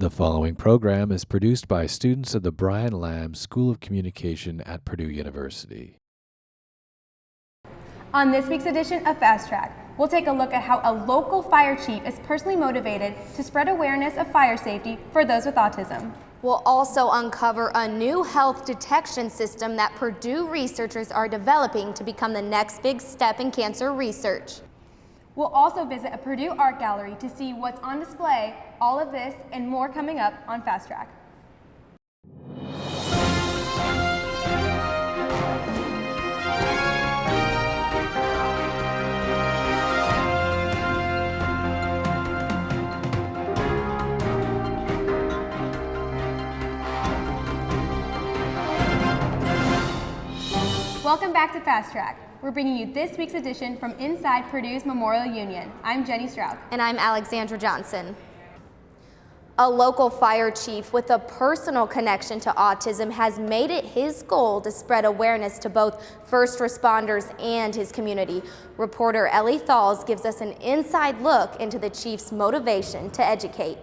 The following program is produced by students of the Brian Lamb School of Communication at Purdue University. On this week's edition of Fast Track, we'll take a look at how a local fire chief is personally motivated to spread awareness of fire safety for those with autism. We'll also uncover a new health detection system that Purdue researchers are developing to become the next big step in cancer research. We'll also visit a Purdue Art Gallery to see what's on display. All of this and more coming up on Fast Track. Welcome back to Fast Track. We're bringing you this week's edition from inside Purdue's Memorial Union. I'm Jenny Stroud. And I'm Alexandra Johnson. A local fire chief with a personal connection to autism has made it his goal to spread awareness to both first responders and his community. Reporter Ellie Thalls gives us an inside look into the chief's motivation to educate.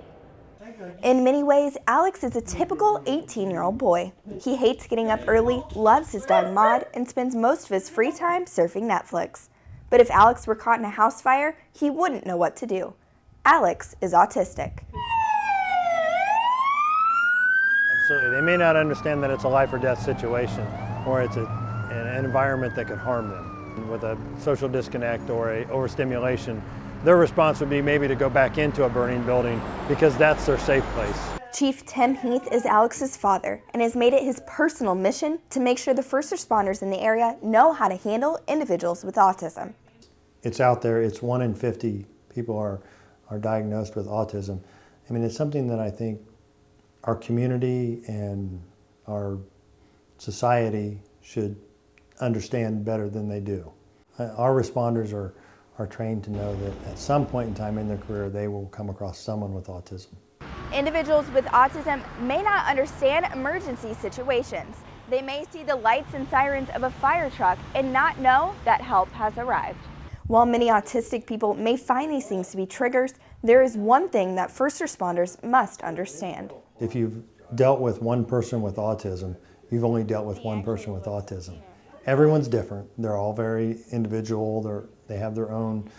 In many ways, Alex is a typical 18-year-old boy. He hates getting up early, loves his dog Maud, and spends most of his free time surfing Netflix. But if Alex were caught in a house fire, he wouldn't know what to do. Alex is autistic. Absolutely. They may not understand that it's a life or death situation, or it's an environment that could harm them. With a social disconnect or a overstimulation, their response would be maybe to go back into a burning building because that's their safe place. Chief Tim Heath is Alex's father and has made it his personal mission to make sure the first responders in the area know how to handle individuals with autism. It's out there. It's 1 in 50 people are diagnosed with autism. I mean, it's something that I think our community and our society should understand better than they do. Our responders are trained to know that at some point in time in their career they will come across someone with autism. Individuals with autism may not understand emergency situations. They may see the lights and sirens of a fire truck and not know that help has arrived. While many autistic people may find these things to be triggers, there is one thing that first responders must understand. If you've dealt with one person with autism, you've only dealt with one person with autism. Everyone's different. They're all very individual. They have their own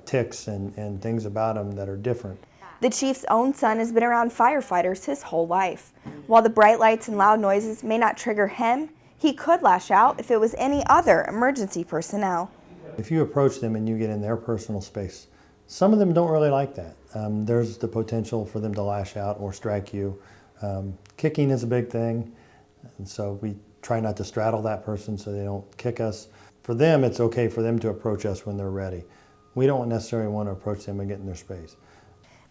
tics and things about them that are different. The chief's own son has been around firefighters his whole life. While the bright lights and loud noises may not trigger him, he could lash out if it was any other emergency personnel. If you approach them and you get in their personal space, some of them don't really like that. There's the potential for them to lash out or strike you. Kicking is a big thing, and so we try not to straddle that person so they don't kick us. For them, it's okay for them to approach us when they're ready. We don't necessarily want to approach them and get in their space.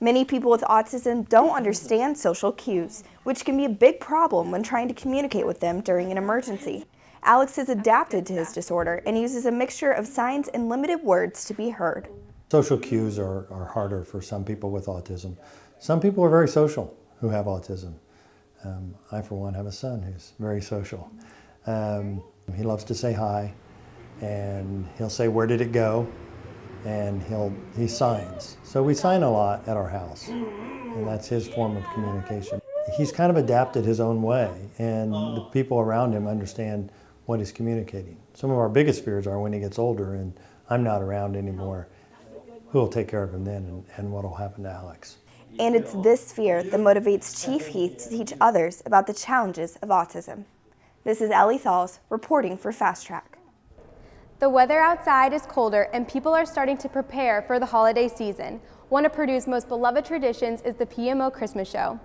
Many people with autism don't understand social cues, which can be a big problem when trying to communicate with them during an emergency. Alex has adapted to his disorder and uses a mixture of signs and limited words to be heard. Social cues are harder for some people with autism. Some people are very social who have autism. I, for one, have a son who's very social. He loves to say hi, and he'll say, "Where did it go?" And he signs. So we sign a lot at our house, and that's his form of communication. He's kind of adapted his own way, and the people around him understand what he's communicating. Some of our biggest fears are when he gets older and I'm not around anymore, who will take care of him then, and what will happen to Alex. And it's this fear that motivates Chief Heath to teach others about the challenges of autism. This is Ellie Thalls reporting for Fast Track. The weather outside is colder and people are starting to prepare for the holiday season. One of Purdue's most beloved traditions is the PMO Christmas Show.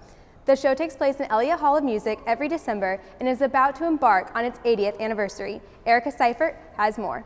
The show takes place in Elliott Hall of Music every December and is about to embark on its 80th anniversary. Erica Seifert has more.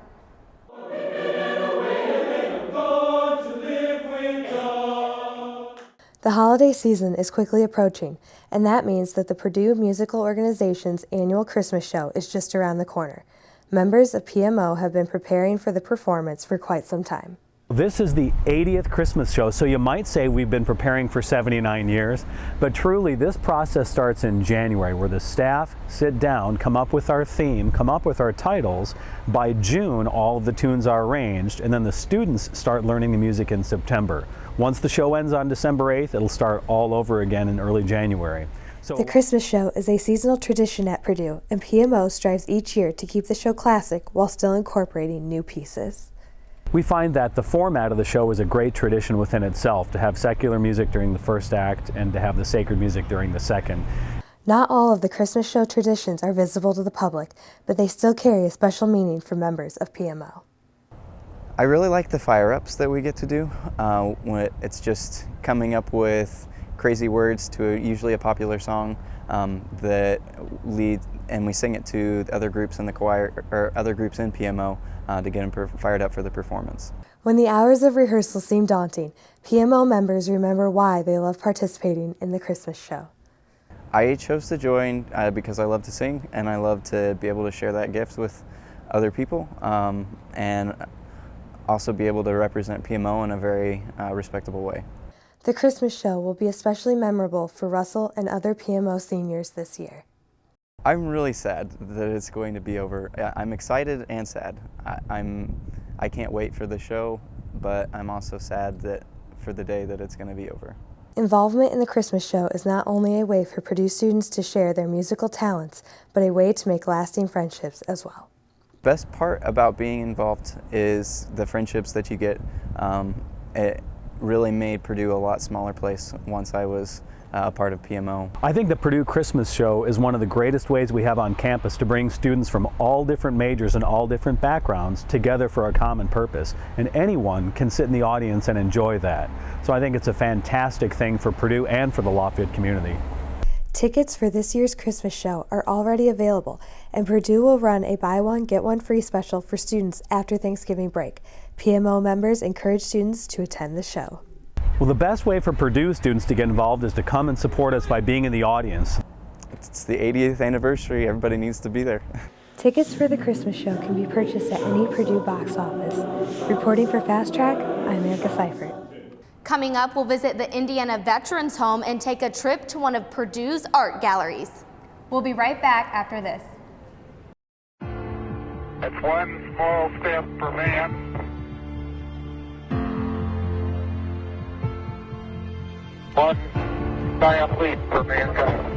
The holiday season is quickly approaching, and that means that the Purdue Musical Organization's annual Christmas show is just around the corner. Members of PMO have been preparing for the performance for quite some time. This is the 80th Christmas show, so you might say we've been preparing for 79 years, but truly this process starts in January, where the staff sit down, come up with our theme, come up with our titles. By June, all of the tunes are arranged, and then the students start learning the music in September. Once the show ends on December 8th, it'll start all over again in early January. So The Christmas Show is a seasonal tradition at Purdue, and PMO strives each year to keep the show classic while still incorporating new pieces. we find that the format of the show is a great tradition within itself, to have secular music during the first act and to have the sacred music during the second. Not all of the Christmas show traditions are visible to the public, but they still carry a special meaning for members of PMO. I really like the fire-ups that we get to do. When it's just coming up with crazy words to usually a popular song that lead, and we sing it to the other groups in the choir or other groups in PMO to get them fired up for the performance. When the hours of rehearsal seem daunting, PMO members remember why they love participating in the Christmas show. I chose to join because I love to sing, and I love to be able to share that gift with other people, and also be able to represent PMO in a very respectable way. The Christmas show will be especially memorable for Russell and other PMO seniors this year. I'm really sad that it's going to be over. I'm excited and sad. I can't wait for the show, but I'm also sad that for the day that it's going to be over. Involvement in the Christmas show is not only a way for Purdue students to share their musical talents, but a way to make lasting friendships as well. Best part about being involved is the friendships that you get. It really made Purdue a lot smaller place once I was a part of PMO. I think the Purdue Christmas Show is one of the greatest ways we have on campus to bring students from all different majors and all different backgrounds together for a common purpose. And anyone can sit in the audience and enjoy that. So I think it's a fantastic thing for Purdue and for the Lafayette community. Tickets for this year's Christmas show are already available, and Purdue will run a buy one, get one free special for students after Thanksgiving break. PMO members encourage students to attend the show. Well, the best way for Purdue students to get involved is to come and support us by being in the audience. It's the 80th anniversary. Everybody needs to be there. Tickets for the Christmas show can be purchased at any Purdue box office. Reporting for Fast Track, I'm Erica Seifert. Coming up, we'll visit the Indiana Veterans Home and take a trip to one of Purdue's art galleries. We'll be right back after this. It's one small step for man, one giant leap for mankind.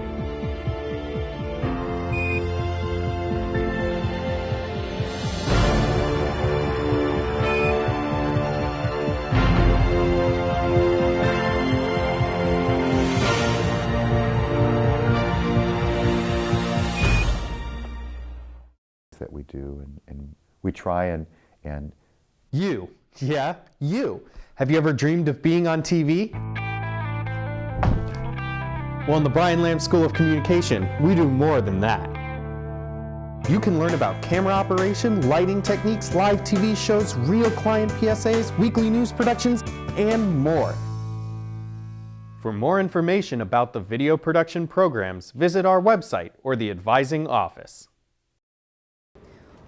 That we do, and we try and You, yeah, you. Have you ever dreamed of being on TV? Well, in the Brian Lamb School of Communication, we do more than that. You can learn about camera operation, lighting techniques, live TV shows, real client PSAs, weekly news productions, and more. For more information about the video production programs, visit our website or the advising office.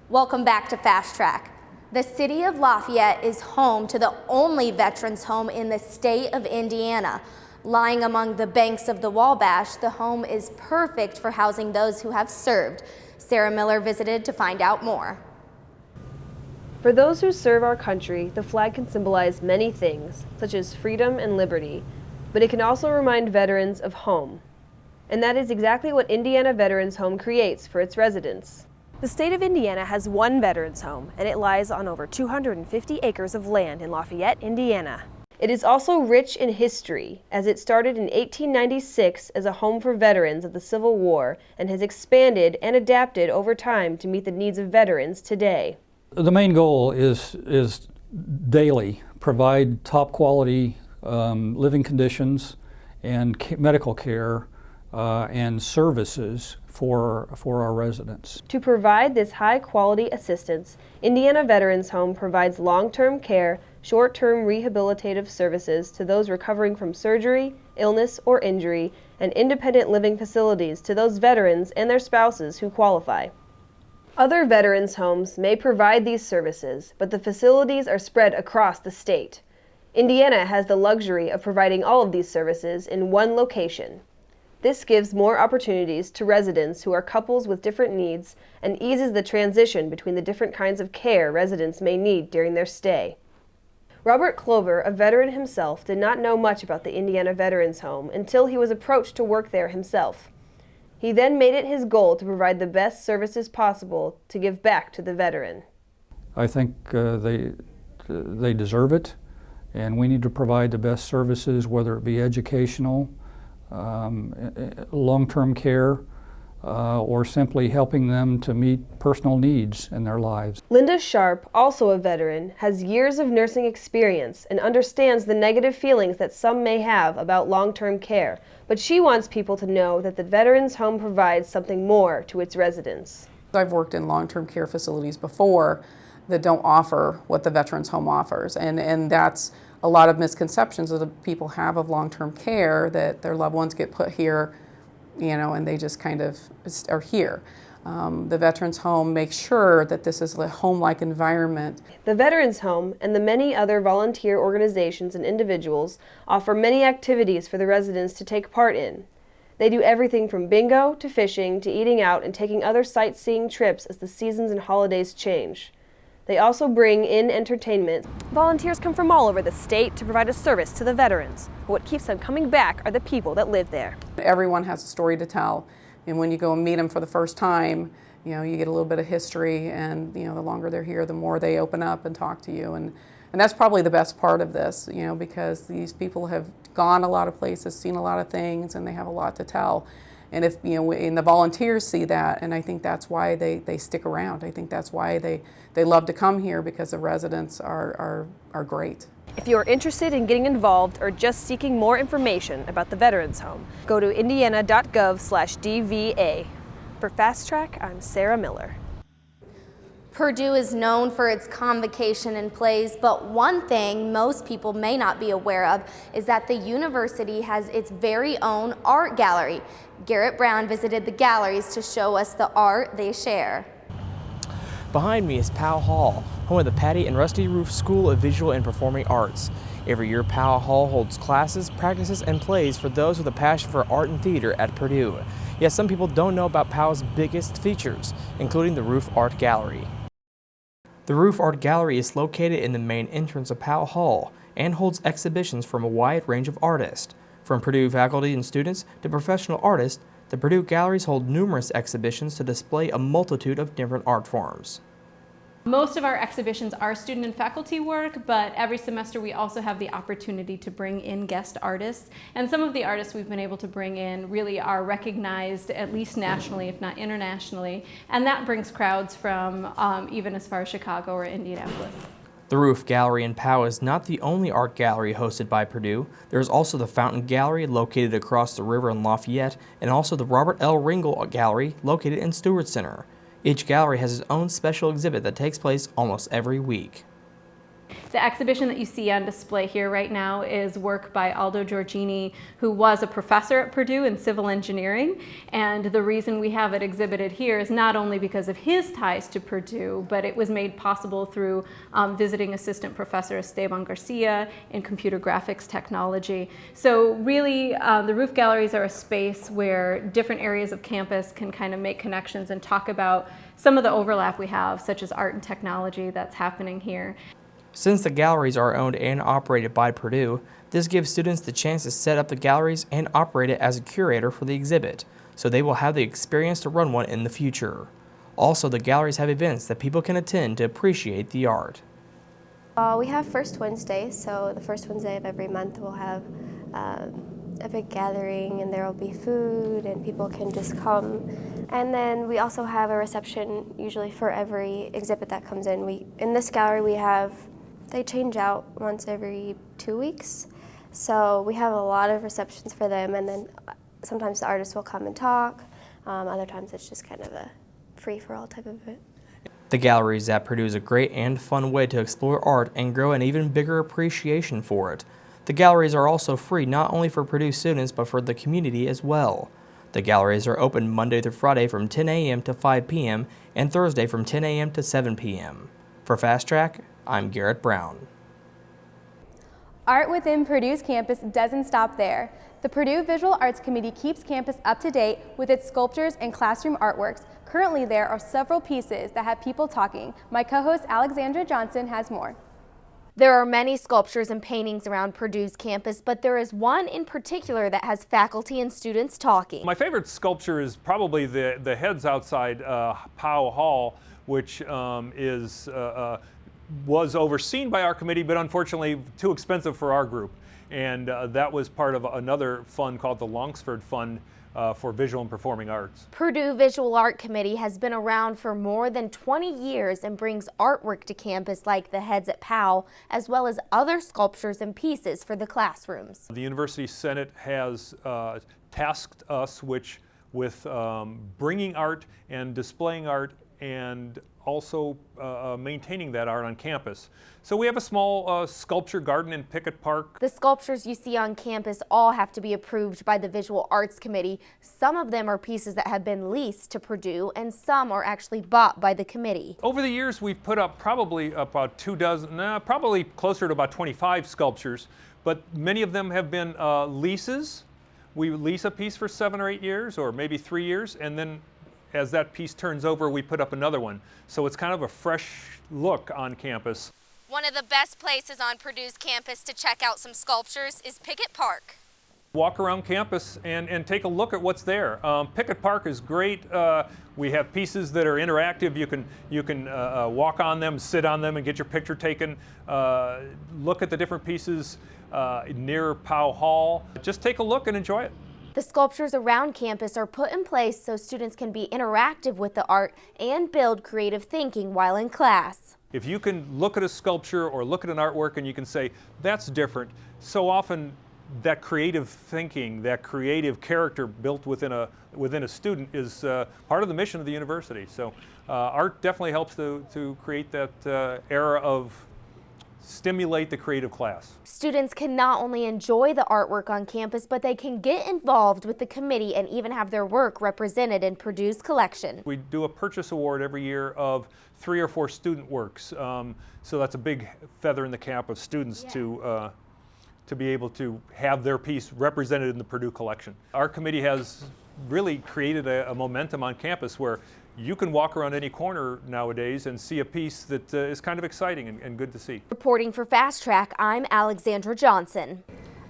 Welcome back to Fast Track. The city of Lafayette is home to the only veterans home in the state of Indiana. Lying among the banks of the Wabash, the home is perfect for housing those who have served. Sarah Miller visited to find out more. For those who serve our country, the flag can symbolize many things, such as freedom and liberty, but it can also remind veterans of home. And that is exactly what Indiana Veterans Home creates for its residents. The state of Indiana has one veterans home, and it lies on over 250 acres of land in Lafayette, Indiana. It is also rich in history, as it started in 1896 as a home for veterans of the Civil War and has expanded and adapted over time to meet the needs of veterans today. The main goal is daily provide top quality living conditions and medical care and services for our residents. To provide this high-quality assistance, Indiana Veterans Home provides long-term care, short-term rehabilitative services to those recovering from surgery, illness, or injury, and independent living facilities to those veterans and their spouses who qualify. Other veterans' homes may provide these services, but the facilities are spread across the state. Indiana has the luxury of providing all of these services in one location. This gives more opportunities to residents who are couples with different needs and eases the transition between the different kinds of care residents may need during their stay. Robert Clover, a veteran himself, did not know much about the Indiana Veterans Home until he was approached to work there himself. He then made it his goal to provide the best services possible to give back to the veteran. I think they deserve it, and we need to provide the best services, whether it be educational, long-term care, or simply helping them to meet personal needs in their lives. Linda Sharp, also a veteran, has years of nursing experience and understands the negative feelings that some may have about long-term care, but she wants people to know that the Veterans Home provides something more to its residents. I've worked in long-term care facilities before that don't offer what the Veterans Home offers, and that's a lot of misconceptions that the people have of long-term care, that their loved ones get put here, you know, and they just kind of are here. The Veterans Home makes sure that this is a home-like environment. The Veterans Home and the many other volunteer organizations and individuals offer many activities for the residents to take part in. They do everything from bingo to fishing to eating out and taking other sightseeing trips as the seasons and holidays change. They also bring in entertainment. Volunteers come from all over the state to provide a service to the veterans. But what keeps them coming back are the people that live there. Everyone has a story to tell, and when you go and meet them for the first time, you know, you get a little bit of history, and you know, the longer they're here, the more they open up and talk to you, and that's probably the best part of this, you know, because these people have gone a lot of places, seen a lot of things, and they have a lot to tell. And if, you know, and the volunteers see that, and I think that's why they stick around. I think that's why they love to come here, because the residents are great. If you are interested in getting involved or just seeking more information about the Veterans Home, go to indiana.gov/DVA. For Fast Track, I'm Sarah Miller. Purdue is known for its convocation and plays, but one thing most people may not be aware of is that the university has its very own art gallery. Garrett Brown visited the galleries to show us the art they share. Behind me is Powell Hall, home of the Patty and Rusty Roof School of Visual and Performing Arts. Every year, Powell Hall holds classes, practices, and plays for those with a passion for art and theater at Purdue. Yet some people don't know about Powell's biggest features, including the Roof Art Gallery. The Roof Art Gallery is located in the main entrance of Powell Hall and holds exhibitions from a wide range of artists. From Purdue faculty and students to professional artists, the Purdue galleries hold numerous exhibitions to display a multitude of different art forms. Most of our exhibitions are student and faculty work, but every semester we also have the opportunity to bring in guest artists. And some of the artists we've been able to bring in really are recognized at least nationally, if not internationally. And that brings crowds from even as far as Chicago or Indianapolis. The Roof Gallery in Powell is not the only art gallery hosted by Purdue. There is also the Fountain Gallery located across the river in Lafayette, and also the Robert L. Ringel Gallery located in Stewart Center. Each gallery has its own special exhibit that takes place almost every week. The exhibition that you see on display here right now is work by Aldo Giorgini, who was a professor at Purdue in civil engineering. And the reason we have it exhibited here is not only because of his ties to Purdue, but it was made possible through visiting assistant professor Esteban Garcia in computer graphics technology. So really, the roof galleries are a space where different areas of campus can kind of make connections and talk about some of the overlap we have, such as art and technology that's happening here. Since the galleries are owned and operated by Purdue, this gives students the chance to set up the galleries and operate it as a curator for the exhibit, so they will have the experience to run one in the future. Also, the galleries have events that people can attend to appreciate the art. We have First Wednesday, so the first Wednesday of every month we'll have a big gathering, and there will be food and people can just come. And then we also have a reception usually for every exhibit that comes in. In this gallery they change out once every 2 weeks. So we have a lot of receptions for them, and then sometimes the artists will come and talk. Other times it's just kind of a free-for-all type of event. The galleries at Purdue is a great and fun way to explore art and grow an even bigger appreciation for it. The galleries are also free not only for Purdue students but for the community as well. The galleries are open Monday through Friday from 10 a.m. to 5 p.m. and Thursday from 10 a.m. to 7 p.m. For Fast Track, I'm Garrett Brown. Art within Purdue's campus doesn't stop there. The Purdue Visual Arts Committee keeps campus up to date with its sculptures and classroom artworks. Currently, there are several pieces that have people talking. My co-host Alexandra Johnson has more. There are many sculptures and paintings around Purdue's campus, but there is one in particular that has faculty and students talking. My favorite sculpture is probably the heads outside Powell Hall, which was overseen by our committee, but unfortunately too expensive for our group. And that was part of another fund called the Longsford Fund for Visual and Performing Arts. Purdue Visual Art Committee has been around for more than 20 years and brings artwork to campus like the heads at Powell, as well as other sculptures and pieces for the classrooms. The University Senate has tasked us with bringing art and displaying art and also maintaining that art on campus. So we have a small sculpture garden in Pickett Park. The sculptures you see on campus all have to be approved by the Visual Arts Committee. Some of them are pieces that have been leased to Purdue, and some are actually bought by the committee. Over the years, we've put up probably about 24, probably closer to about 25 sculptures, but many of them have been leases. We lease a piece for 7 or 8 years, or maybe 3 years, and then as that piece turns over, we put up another one. So it's kind of a fresh look on campus. One of the best places on Purdue's campus to check out some sculptures is Pickett Park. Walk around campus and take a look at what's there. Pickett Park is great. We have pieces that are interactive. You can walk on them, sit on them, and get your picture taken. Look at the different pieces near Powell Hall. Just take a look and enjoy it. The sculptures around campus are put in place so students can be interactive with the art and build creative thinking while in class. If you can look at a sculpture or look at an artwork and you can say, that's different, so often that creative thinking, that creative character built within a student is part of the mission of the university. So art definitely helps to create that era of stimulate the creative class. Students can not only enjoy the artwork on campus, but they can get involved with the committee and even have their work represented in Purdue's collection. We do a purchase award every year of 3 or 4 student works. So that's a big feather in the cap of students to be able to have their piece represented in the Purdue collection. Our committee has really created a momentum on campus where you can walk around any corner nowadays and see a piece that is kind of exciting and good to see. Reporting for Fast Track, I'm Alexandra Johnson.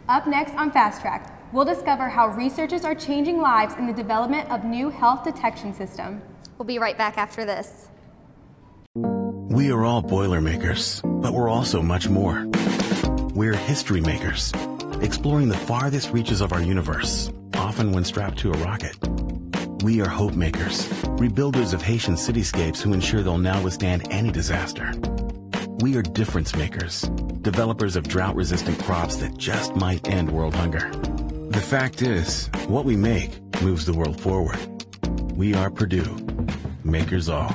Up next on Fast Track, we'll discover how researchers are changing lives in the development of new health detection system. We'll be right back after this. We are all Boilermakers, but we're also much more. We're history makers, exploring the farthest reaches of our universe, often when strapped to a rocket. We are hope makers, rebuilders of Haitian cityscapes who ensure they'll now withstand any disaster. We are difference makers, developers of drought-resistant crops that just might end world hunger. The fact is, what we make moves the world forward. We are Purdue, makers all.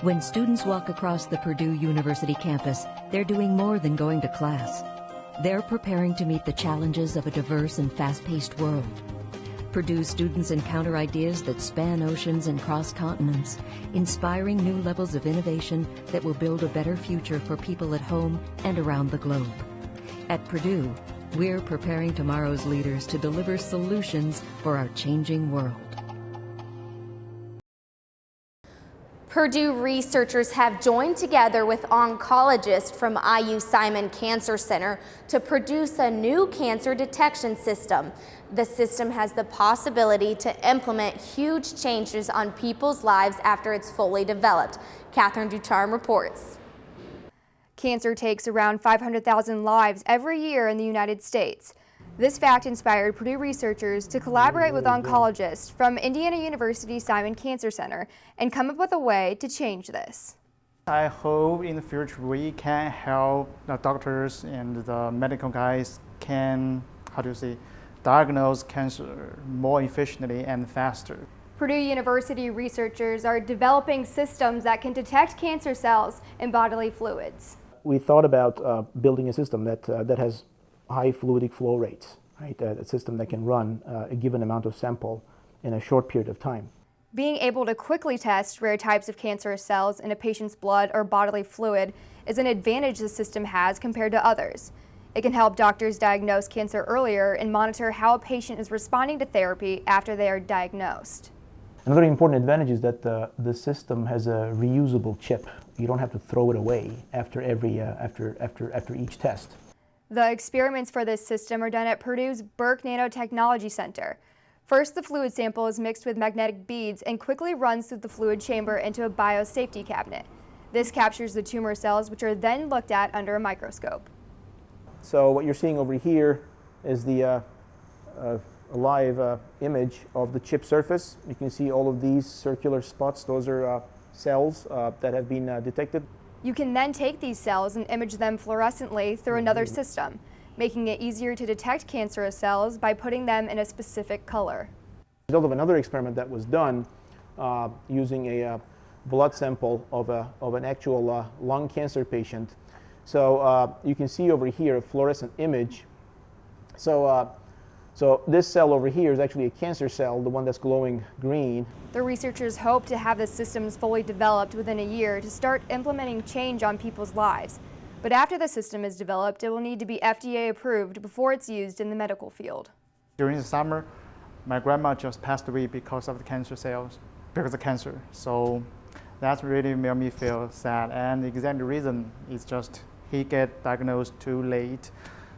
When students walk across the Purdue University campus, they're doing more than going to class. They're preparing to meet the challenges of a diverse and fast-paced world. Purdue students encounter ideas that span oceans and cross continents, inspiring new levels of innovation that will build a better future for people at home and around the globe. At Purdue, we're preparing tomorrow's leaders to deliver solutions for our changing world. Purdue researchers have joined together with oncologists from IU Simon Cancer Center to produce a new cancer detection system. The system has the possibility to implement huge changes on people's lives after it's fully developed. Catherine Ducharme reports. Cancer takes around 500,000 lives every year in the United States. This fact inspired Purdue researchers to collaborate with oncologists from Indiana University Simon Cancer Center and come up with a way to change this. I hope in the future we can help the doctors and the medical guys can, diagnose cancer more efficiently and faster. Purdue University researchers are developing systems that can detect cancer cells in bodily fluids. We thought about building a system that has high fluidic flow rates, right? A system that can run a given amount of sample in a short period of time. Being able to quickly test rare types of cancerous cells in a patient's blood or bodily fluid is an advantage the system has compared to others. It can help doctors diagnose cancer earlier and monitor how a patient is responding to therapy after they are diagnosed. Another important advantage is that the system has a reusable chip you don't have to throw it away after every after each test. The experiments for this system are done at Purdue's Burke Nanotechnology Center. First, the fluid sample is mixed with magnetic beads and quickly runs through the fluid chamber into a biosafety cabinet. This captures the tumor cells, which are then looked at under a microscope. So what you're seeing over here is the live image of the chip surface. You can see all of these circular spots. Those are cells that have been detected. You can then take these cells and image them fluorescently through another system, making it easier to detect cancerous cells by putting them in a specific color. The result of another experiment that was done using a blood sample of an actual lung cancer patient. So you can see over here a fluorescent image. So this cell over here is actually a cancer cell, the one that's glowing green. The researchers hope to have the systems fully developed within a year to start implementing change on people's lives. But after the system is developed, it will need to be FDA approved before it's used in the medical field. During the summer, my grandma just passed away because of the cancer cells, because of cancer. So that really made me feel sad. And the exact reason is just he get diagnosed too late.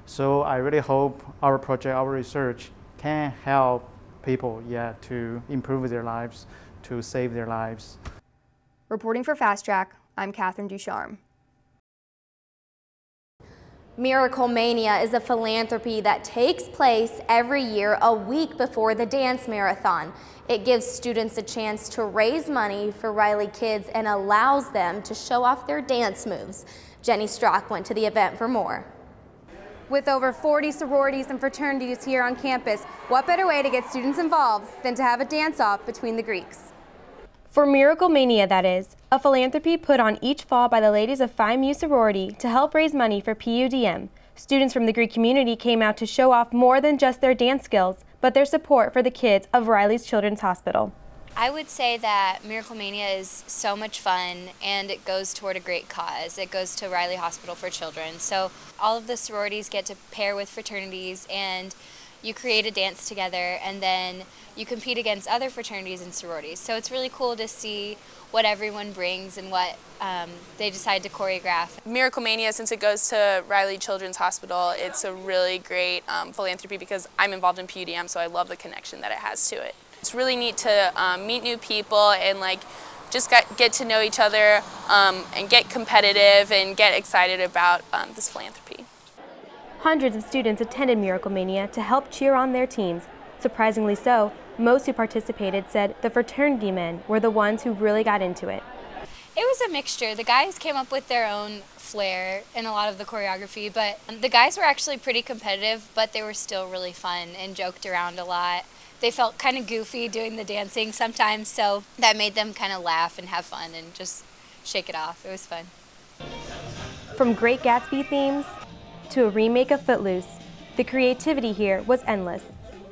So I really hope our project, our research can help people, to improve their lives, to save their lives. Reporting for Fast Track, I'm Catherine Ducharme. Miracle Mania is a philanthropy that takes place every year a week before the dance marathon. It gives students a chance to raise money for Riley kids and allows them to show off their dance moves. Jenny Strock went to the event for more. With over 40 sororities and fraternities here on campus, what better way to get students involved than to have a dance-off between the Greeks? For Miracle Mania, that is, a philanthropy put on each fall by the ladies of Phi Mu sorority to help raise money for PUDM. Students from the Greek community came out to show off more than just their dance skills, but their support for the kids of Riley's Children's Hospital. I would say that Miracle Mania is so much fun, and it goes toward a great cause. It goes to Riley Hospital for Children. So all of the sororities get to pair with fraternities, and you create a dance together, and then you compete against other fraternities and sororities. So it's really cool to see what everyone brings and what they decide to choreograph. Miracle Mania, since it goes to Riley Children's Hospital, it's a really great philanthropy because I'm involved in PUDM, so I love the connection that it has to it. It's really neat to meet new people and just get to know each other and get competitive and get excited about this philanthropy. Hundreds of students attended Miracle Mania to help cheer on their teams. Surprisingly so, most who participated said the fraternity men were the ones who really got into it. It was a mixture. The guys came up with their own flair in a lot of the choreography, but the guys were actually pretty competitive, but they were still really fun and joked around a lot. They felt kind of goofy doing the dancing sometimes, so that made them kind of laugh and have fun and just shake it off. It was fun. From Great Gatsby themes to a remake of Footloose, the creativity here was endless.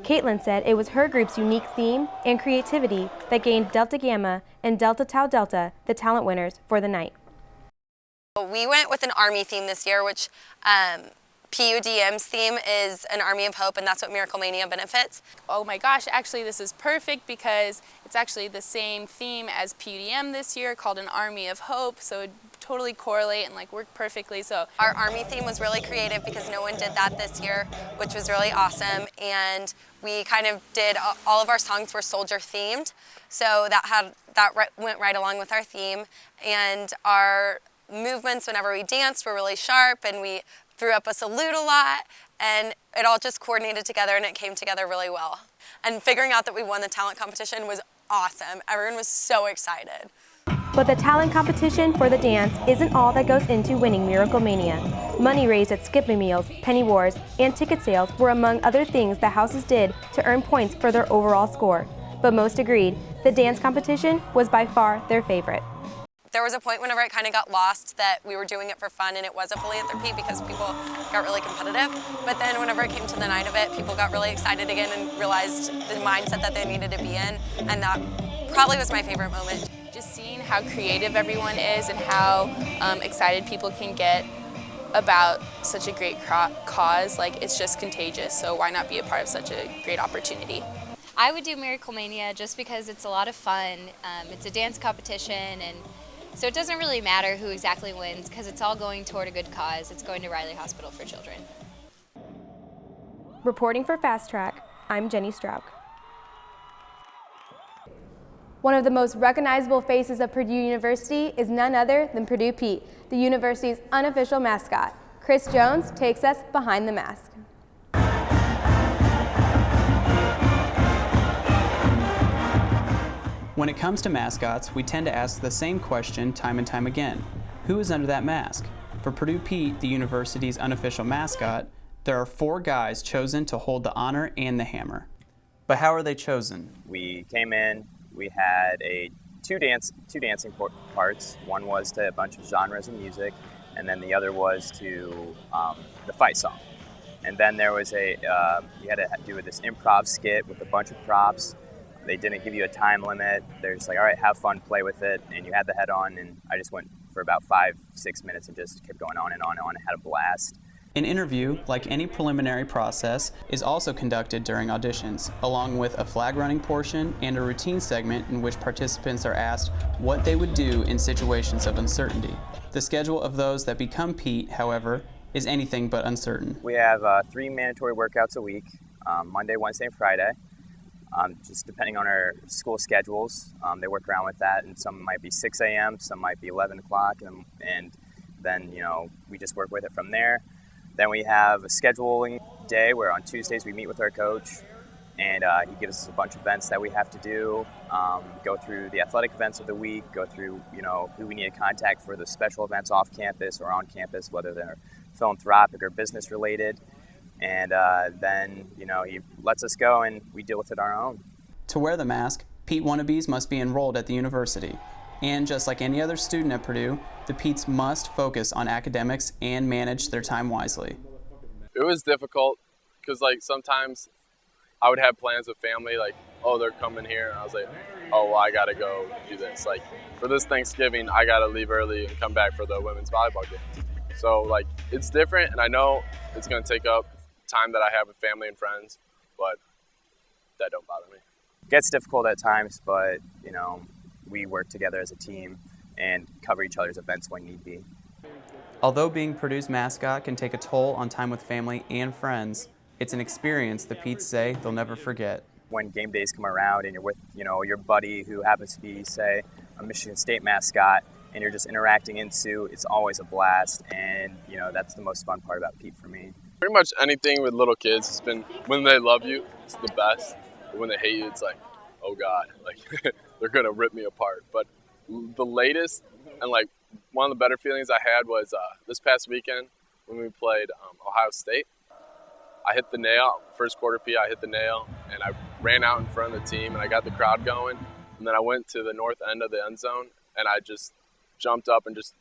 Caitlin said it was her group's unique theme and creativity that gained Delta Gamma and Delta Tau Delta the talent winners for the night. We went with an Army theme this year, which PUDM's theme is an Army of Hope, and that's what Miracle Mania benefits. Oh my gosh, actually this is perfect because it's actually the same theme as PUDM this year, called an Army of Hope, so it totally correlate and work perfectly. So our Army theme was really creative because no one did that this year, which was really awesome, and we kind of did, all of our songs were soldier themed, so that went right along with our theme, and our movements whenever we danced were really sharp, and we threw up a salute a lot, and it all just coordinated together and it came together really well. And figuring out that we won the talent competition was awesome. Everyone was so excited. But the talent competition for the dance isn't all that goes into winning Miracle Mania. Money raised at Skipping Meals, Penny Wars, and ticket sales were among other things the houses did to earn points for their overall score. But most agreed, the dance competition was by far their favorite. There was a point whenever it kind of got lost that we were doing it for fun and it was a philanthropy because people got really competitive. But then whenever it came to the night of it, people got really excited again and realized the mindset that they needed to be in, and that probably was my favorite moment. Just seeing how creative everyone is and how excited people can get about such a great cause, it's just contagious, so why not be a part of such a great opportunity? I would do Miracle Mania just because it's a lot of fun. It's a dance competition, and So it doesn't really matter who exactly wins because it's all going toward a good cause. It's going to Riley Hospital for Children. Reporting for Fast Track, I'm Jenny Strauk. One of the most recognizable faces of Purdue University is none other than Purdue Pete, the university's unofficial mascot. Chris Jones takes us behind the mask. When it comes to mascots, we tend to ask the same question time and time again. Who is under that mask? For Purdue Pete, the university's unofficial mascot, there are 4 guys chosen to hold the honor and the hammer. But how are they chosen? We came in, we had two dancing parts. One was to a bunch of genres of music, and then the other was to the fight song. And then there was you had to do this improv skit with a bunch of props. They didn't give you a time limit. They're just like, all right, have fun, play with it. And you had the head on, and I just went for about 5-6 minutes and just kept going on and on and on. I had a blast. An interview, like any preliminary process, is also conducted during auditions, along with a flag running portion and a routine segment in which participants are asked what they would do in situations of uncertainty. The schedule of those that become Pete, however, is anything but uncertain. We have 3 mandatory workouts a week, Monday, Wednesday, and Friday. Just depending on our school schedules, they work around with that, and some might be 6 a.m., some might be 11 o'clock, and then, we just work with it from there. Then we have a scheduling day where on Tuesdays we meet with our coach, and he gives us a bunch of events that we have to do, go through the athletic events of the week, go through, who we need to contact for the special events off campus or on campus, whether they're philanthropic or business related. And then, he lets us go and we deal with it on our own. To wear the mask, Pete wannabes must be enrolled at the university. And just like any other student at Purdue, the Petes must focus on academics and manage their time wisely. It was difficult because sometimes I would have plans with family, oh, they're coming here. And I was like, oh, well, I got to go do this. For this Thanksgiving, I got to leave early and come back for the women's volleyball game. So it's different, and I know it's going to take up time that I have with family and friends, but that don't bother me. It gets difficult at times, but, we work together as a team and cover each other's events when need be. Although being Purdue's mascot can take a toll on time with family and friends, it's an experience the Petes say they'll never forget. When game days come around and you're with, your buddy who happens to be, say, a Michigan State mascot, and you're just interacting in suit, it's always a blast, and, that's the most fun part about Pete for me. Pretty much anything with little kids, it's been, when they love you, it's the best. But when they hate you, it's like, oh God, they're gonna rip me apart. But the latest and one of the better feelings I had was this past weekend when we played Ohio State. I hit the nail, first quarter P, I hit the nail, and I ran out in front of the team and I got the crowd going. And then I went to the north end of the end zone and I just jumped up and just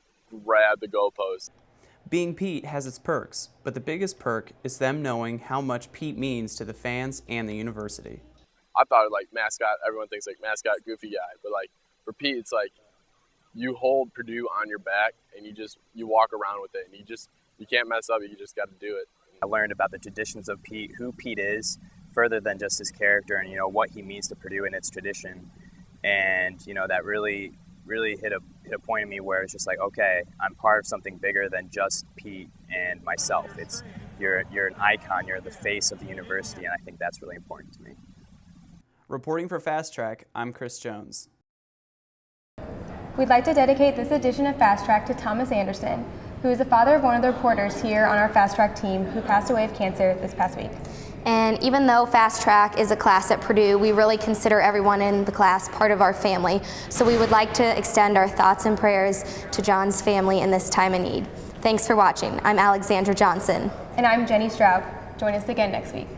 grabbed the goalpost. Being Pete has its perks, but the biggest perk is them knowing how much Pete means to the fans and the university. I thought mascot, everyone thinks mascot, goofy guy, but for Pete, it's you hold Purdue on your back and you walk around with it and you can't mess up, you just got to do it. I learned about the traditions of Pete, who Pete is, further than just his character and, what he means to Purdue and its tradition. And, that really hit a point in me where it's just okay, I'm part of something bigger than just Pete and myself. You're an icon, you're the face of the university, and I think that's really important to me. Reporting for Fast Track, I'm Chris Jones. We'd like to dedicate this edition of Fast Track to Thomas Anderson, who is the father of one of the reporters here on our Fast Track team who passed away of cancer this past week. And even though Fast Track is a class at Purdue, we really consider everyone in the class part of our family. So we would like to extend our thoughts and prayers to John's family in this time of need. Thanks for watching. I'm Alexandra Johnson. And I'm Jenny Straub. Join us again next week.